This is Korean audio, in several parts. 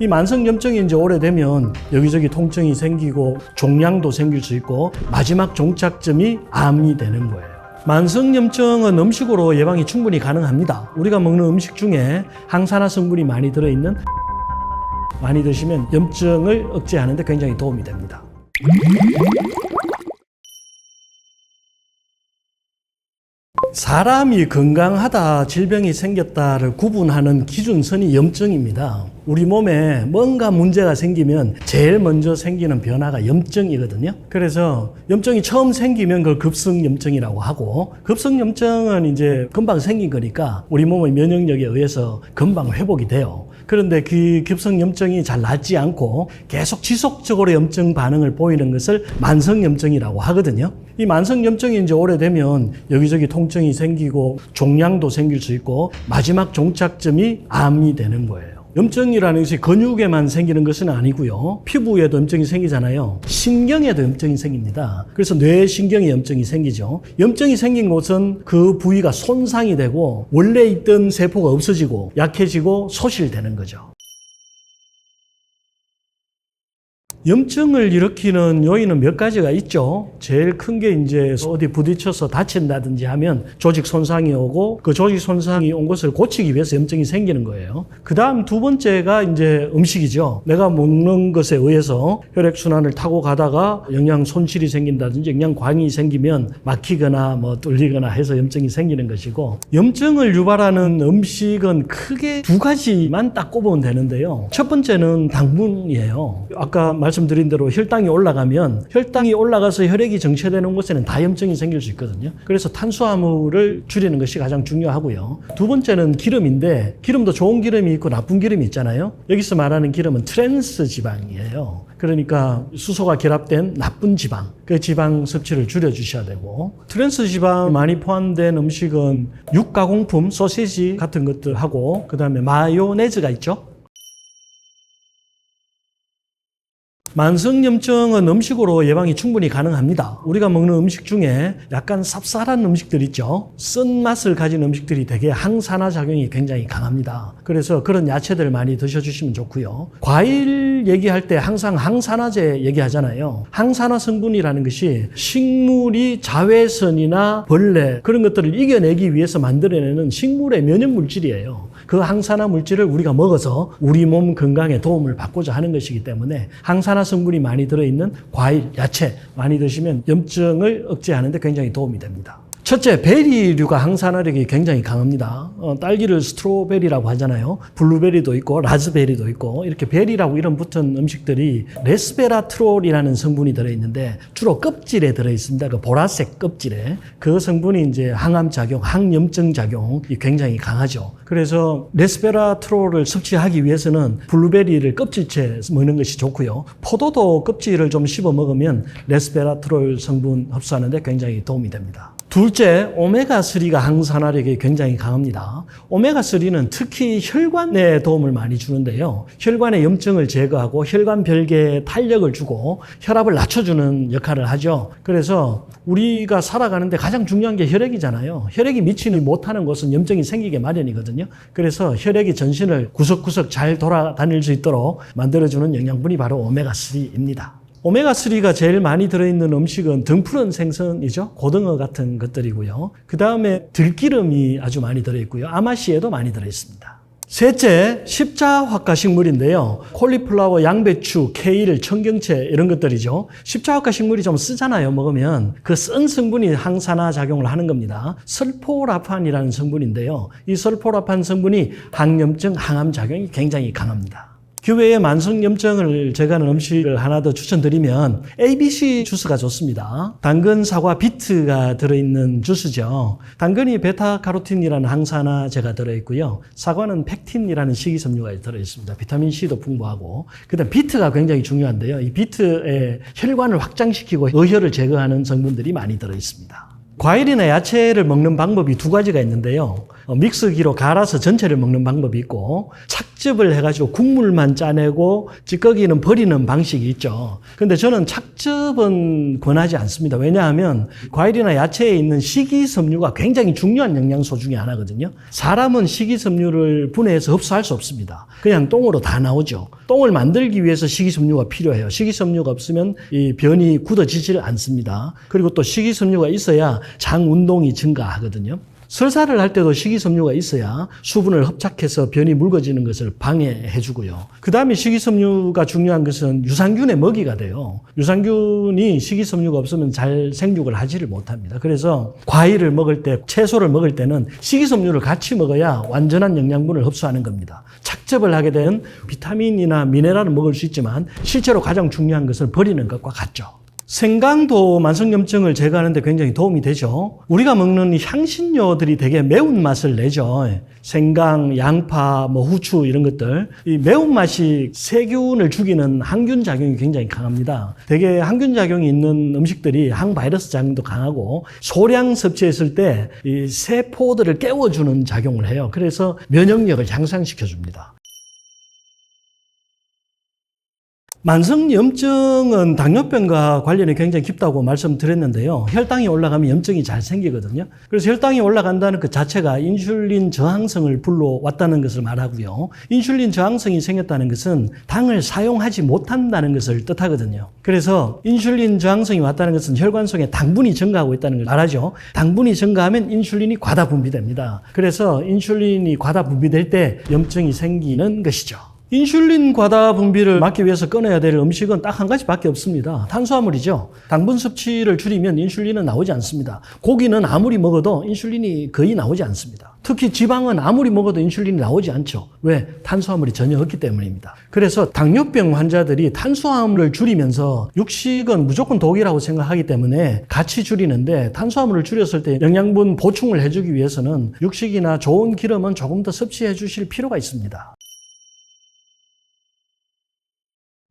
이 만성염증이 이제 오래되면 여기저기 통증이 생기고 종양도 생길 수 있고 마지막 종착점이 암이 되는 거예요. 만성염증은 음식으로 예방이 충분히 가능합니다. 우리가 먹는 음식 중에 항산화 성분이 많이 들어있는 많이 드시면 염증을 억제하는 데 굉장히 도움이 됩니다. 사람이 건강하다, 질병이 생겼다를 구분하는 기준선이 염증입니다. 우리 몸에 뭔가 문제가 생기면 제일 먼저 생기는 변화가 염증이거든요. 그래서 염증이 처음 생기면 그걸 급성염증이라고 하고, 급성염증은 이제 금방 생긴 거니까 우리 몸의 면역력에 의해서 금방 회복이 돼요. 그런데 그 급성염증이 잘 낫지 않고 계속 지속적으로 염증 반응을 보이는 것을 만성염증이라고 하거든요. 이 만성염증이 이제 오래되면 여기저기 통증이 생기고 종양도 생길 수 있고 마지막 종착점이 암이 되는 거예요. 염증이라는 것이 근육에만 생기는 것은 아니고요. 피부에도 염증이 생기잖아요. 신경에도 염증이 생깁니다. 그래서 뇌신경에 염증이 생기죠. 염증이 생긴 곳은 그 부위가 손상이 되고 원래 있던 세포가 없어지고 약해지고 소실되는 거죠. 염증을 일으키는 요인은 몇 가지가 있죠. 제일 큰 게 이제 어디 부딪혀서 다친다든지 하면 조직 손상이 오고 그 조직 손상이 온 것을 고치기 위해서 염증이 생기는 거예요. 그 다음 두 번째가 이제 음식이죠. 내가 먹는 것에 의해서 혈액순환을 타고 가다가 영양 손실이 생긴다든지 영양광이 생기면 막히거나 뭐 뚫리거나 해서 염증이 생기는 것이고, 염증을 유발하는 음식은 크게 두 가지만 딱 꼽으면 되는데요. 첫 번째는 당분이에요. 아까 말씀드린 대로 혈당이 올라가면 혈당이 올라가서 혈액이 정체되는 곳에는 다 염증이 생길 수 있거든요. 그래서 탄수화물을 줄이는 것이 가장 중요하고요. 두 번째는 기름인데, 기름도 좋은 기름이 있고 나쁜 기름이 있잖아요. 여기서 말하는 기름은 트랜스 지방이에요. 그러니까 수소가 결합된 나쁜 지방, 그 지방 섭취를 줄여주셔야 되고, 트랜스 지방 많이 포함된 음식은 육가공품, 소시지 같은 것들하고 그 다음에 마요네즈가 있죠. 만성염증은 음식으로 예방이 충분히 가능합니다. 우리가 먹는 음식 중에 약간 쌉쌀한 음식들 있죠. 쓴맛을 가진 음식들이 되게 항산화 작용이 굉장히 강합니다. 그래서 그런 야채들 많이 드셔주시면 좋고요. 과일 얘기할 때 항상 항산화제 얘기하잖아요. 항산화 성분이라는 것이 식물이 자외선이나 벌레 그런 것들을 이겨내기 위해서 만들어내는 식물의 면역 물질이에요. 그 항산화 물질을 우리가 먹어서 우리 몸 건강에 도움을 받고자 하는 것이기 때문에 항산화 성분이 많이 들어있는 과일, 야채 많이 드시면 염증을 억제하는 데 굉장히 도움이 됩니다. 첫째, 베리류가 항산화력이 굉장히 강합니다. 딸기를 스트로베리라고 하잖아요. 블루베리도 있고 라즈베리도 있고, 이렇게 베리라고 이름 붙은 음식들이 레스베라트롤이라는 성분이 들어있는데 주로 껍질에 들어있습니다. 그 보라색 껍질에. 그 성분이 이제 항암작용, 항염증 작용이 굉장히 강하죠. 그래서 레스베라트롤을 섭취하기 위해서는 블루베리를 껍질째 먹는 것이 좋고요. 포도도 껍질을 좀 씹어 먹으면 레스베라트롤 성분 흡수하는 데 굉장히 도움이 됩니다. 둘째, 오메가3가 항산화력이 굉장히 강합니다. 오메가3는 특히 혈관에 도움을 많이 주는데요. 혈관의 염증을 제거하고 혈관 별개에 탄력을 주고 혈압을 낮춰주는 역할을 하죠. 그래서 우리가 살아가는데 가장 중요한 게 혈액이잖아요. 혈액이 미치지 못하는 곳은 염증이 생기게 마련이거든요. 그래서 혈액이 전신을 구석구석 잘 돌아다닐 수 있도록 만들어주는 영양분이 바로 오메가3입니다. 오메가3가 제일 많이 들어있는 음식은 등푸른 생선이죠. 고등어 같은 것들이고요. 그 다음에 들기름이 아주 많이 들어있고요. 아마씨에도 많이 들어있습니다. 셋째, 십자화학식물인데요. 콜리플라워, 양배추, 케일, 청경채 이런 것들이죠. 십자화학식물이 좀 쓰잖아요. 먹으면 그 쓴 성분이 항산화 작용을 하는 겁니다. 설포라판이라는 성분인데요. 이 설포라판 성분이 항염증, 항암 작용이 굉장히 강합니다. 그 외에 만성염증을 제거하는 음식을 하나 더 추천드리면 ABC 주스가 좋습니다. 당근, 사과, 비트가 들어있는 주스죠. 당근이 베타카로틴이라는 항산화제가 들어있고요. 사과는 펙틴이라는 식이섬유가 들어있습니다. 비타민C도 풍부하고. 그다음 비트가 굉장히 중요한데요. 이 비트에 혈관을 확장시키고 의혈을 제거하는 성분들이 많이 들어있습니다. 과일이나 야채를 먹는 방법이 두 가지가 있는데요. 믹서기로 갈아서 전체를 먹는 방법이 있고 착즙을 해가지고 국물만 짜내고 찌꺼기는 버리는 방식이 있죠. 근데 저는 착즙은 권하지 않습니다. 왜냐하면 과일이나 야채에 있는 식이섬유가 굉장히 중요한 영양소 중에 하나거든요. 사람은 식이섬유를 분해해서 흡수할 수 없습니다. 그냥 똥으로 다 나오죠. 똥을 만들기 위해서 식이섬유가 필요해요. 식이섬유가 없으면 이 변이 굳어지질 않습니다. 그리고 또 식이섬유가 있어야 장 운동이 증가하거든요. 설사를 할 때도 식이섬유가 있어야 수분을 흡착해서 변이 묽어지는 것을 방해해 주고요. 그 다음에 식이섬유가 중요한 것은 유산균의 먹이가 돼요. 유산균이 식이섬유가 없으면 잘 생육을 하지를 못합니다. 그래서 과일을 먹을 때, 채소를 먹을 때는 식이섬유를 같이 먹어야 완전한 영양분을 흡수하는 겁니다. 착즙을 하게 된 비타민이나 미네랄은 먹을 수 있지만 실제로 가장 중요한 것은 버리는 것과 같죠. 생강도 만성염증을 제거하는 데 굉장히 도움이 되죠. 우리가 먹는 향신료들이 되게 매운맛을 내죠. 생강, 양파, 후추 이런 것들. 이 매운맛이 세균을 죽이는 항균 작용이 굉장히 강합니다. 되게 항균 작용이 있는 음식들이 항바이러스 작용도 강하고 소량 섭취했을 때 이 세포들을 깨워주는 작용을 해요. 그래서 면역력을 향상시켜줍니다. 만성염증은 당뇨병과 관련이 굉장히 깊다고 말씀드렸는데요. 혈당이 올라가면 염증이 잘 생기거든요. 그래서 혈당이 올라간다는 그 자체가 인슐린 저항성을 불러왔다는 것을 말하고요. 인슐린 저항성이 생겼다는 것은 당을 사용하지 못한다는 것을 뜻하거든요. 그래서 인슐린 저항성이 왔다는 것은 혈관 속에 당분이 증가하고 있다는 걸 말하죠. 당분이 증가하면 인슐린이 과다 분비됩니다. 그래서 인슐린이 과다 분비될 때 염증이 생기는 것이죠. 인슐린 과다 분비를 막기 위해서 끊어야 될 음식은 딱 한 가지밖에 없습니다. 탄수화물이죠. 당분 섭취를 줄이면 인슐린은 나오지 않습니다. 고기는 아무리 먹어도 인슐린이 거의 나오지 않습니다. 특히 지방은 아무리 먹어도 인슐린이 나오지 않죠. 왜? 탄수화물이 전혀 없기 때문입니다. 그래서 당뇨병 환자들이 탄수화물을 줄이면서 육식은 무조건 독이라고 생각하기 때문에 같이 줄이는데 탄수화물을 줄였을 때 영양분 보충을 해주기 위해서는 육식이나 좋은 기름은 조금 더 섭취해 주실 필요가 있습니다.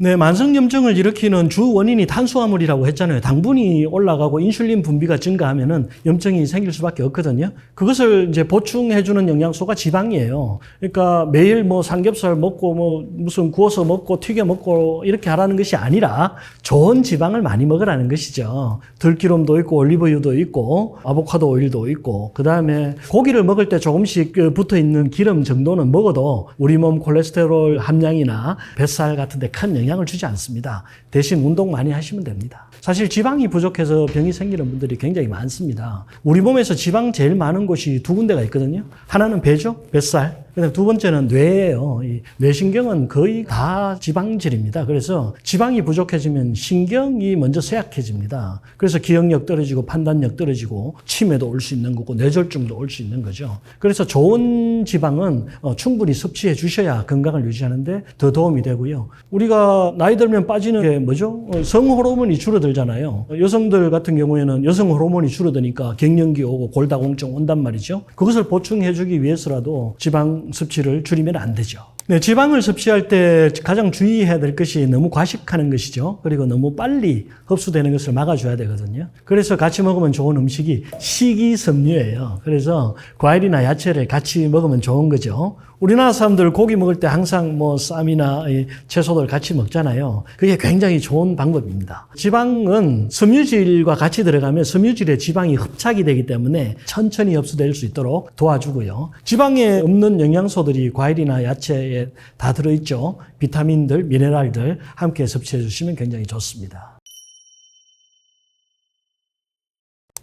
네, 만성염증을 일으키는 주 원인이 탄수화물이라고 했잖아요. 당분이 올라가고 인슐린 분비가 증가하면은 염증이 생길 수밖에 없거든요. 그것을 이제 보충해주는 영양소가 지방이에요. 그러니까 매일 삼겹살 먹고 무슨 구워서 먹고 튀겨 먹고 이렇게 하라는 것이 아니라 좋은 지방을 많이 먹으라는 것이죠. 들기름도 있고 올리브유도 있고 아보카도 오일도 있고 그 다음에 고기를 먹을 때 조금씩 붙어있는 기름 정도는 먹어도 우리 몸 콜레스테롤 함량이나 뱃살 같은 데 큰 영향을 주지 않습니다. 대신 운동 많이 하시면 됩니다. 사실 지방이 부족해서 병이 생기는 분들이 굉장히 많습니다. 우리 몸에서 지방 제일 많은 곳이 두 군데가 있거든요. 하나는 배죠, 뱃살. 그다음 두 번째는 뇌예요. 이 뇌신경은 거의 다 지방질입니다. 그래서 지방이 부족해지면 신경이 먼저 쇠약해집니다. 그래서 기억력 떨어지고 판단력 떨어지고 치매도 올 수 있는 거고 뇌졸중도 올 수 있는 거죠. 그래서 좋은 지방은 충분히 섭취해 주셔야 건강을 유지하는데 더 도움이 되고요. 우리가 나이 들면 빠지는 게 뭐죠? 성호르몬이 줄어들잖아요. 여성들 같은 경우에는 여성 호르몬이 줄어드니까 갱년기 오고 골다공증 온단 말이죠. 그것을 보충해 주기 위해서라도 지방 섭취를 줄이면 안 되죠. 네, 지방을 섭취할 때 가장 주의해야 될 것이 너무 과식하는 것이죠. 그리고 너무 빨리 흡수되는 것을 막아줘야 되거든요. 그래서 같이 먹으면 좋은 음식이 식이섬유예요. 그래서 과일이나 야채를 같이 먹으면 좋은 거죠. 우리나라 사람들 고기 먹을 때 항상 쌈이나 채소들 같이 먹잖아요. 그게 굉장히 좋은 방법입니다. 지방은 섬유질과 같이 들어가면 섬유질에 지방이 흡착이 되기 때문에 천천히 흡수될 수 있도록 도와주고요. 지방에 없는 영양소들이 과일이나 야채에 다 들어있죠. 비타민들, 미네랄들 함께 섭취해 주시면 굉장히 좋습니다.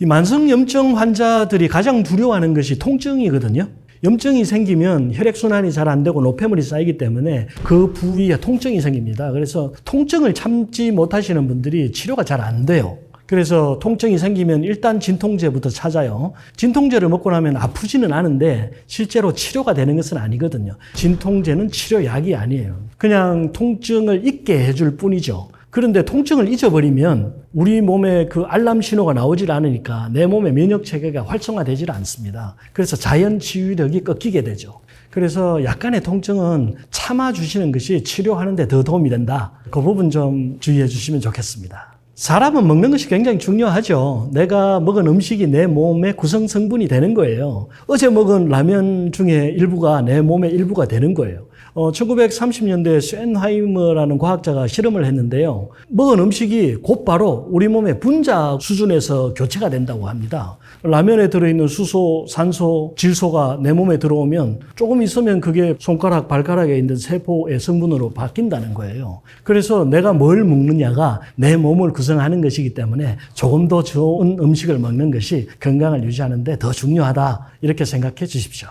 이 만성염증 환자들이 가장 두려워하는 것이 통증이거든요. 염증이 생기면 혈액순환이 잘 안 되고 노폐물이 쌓이기 때문에 그 부위에 통증이 생깁니다. 그래서 통증을 참지 못하시는 분들이 치료가 잘 안 돼요. 그래서 통증이 생기면 일단 진통제부터 찾아요. 진통제를 먹고 나면 아프지는 않은데 실제로 치료가 되는 것은 아니거든요. 진통제는 치료약이 아니에요. 그냥 통증을 잊게 해줄 뿐이죠. 그런데 통증을 잊어버리면 우리 몸에 그 알람 신호가 나오질 않으니까 내 몸의 면역 체계가 활성화되질 않습니다. 그래서 자연 치유력이 꺾이게 되죠. 그래서 약간의 통증은 참아주시는 것이 치료하는 데 더 도움이 된다. 그 부분 좀 주의해 주시면 좋겠습니다. 사람은 먹는 것이 굉장히 중요하죠. 내가 먹은 음식이 내 몸의 구성 성분이 되는 거예요. 어제 먹은 라면 중에 일부가 내 몸의 일부가 되는 거예요. 1930년대에 쇤하이머라는 과학자가 실험을 했는데요. 먹은 음식이 곧바로 우리 몸의 분자 수준에서 교체가 된다고 합니다. 라면에 들어있는 수소, 산소, 질소가 내 몸에 들어오면 조금 있으면 그게 손가락, 발가락에 있는 세포의 성분으로 바뀐다는 거예요. 그래서 내가 뭘 먹느냐가 내 몸을 구성하는 것이기 때문에 조금 더 좋은 음식을 먹는 것이 건강을 유지하는 데 더 중요하다. 이렇게 생각해 주십시오.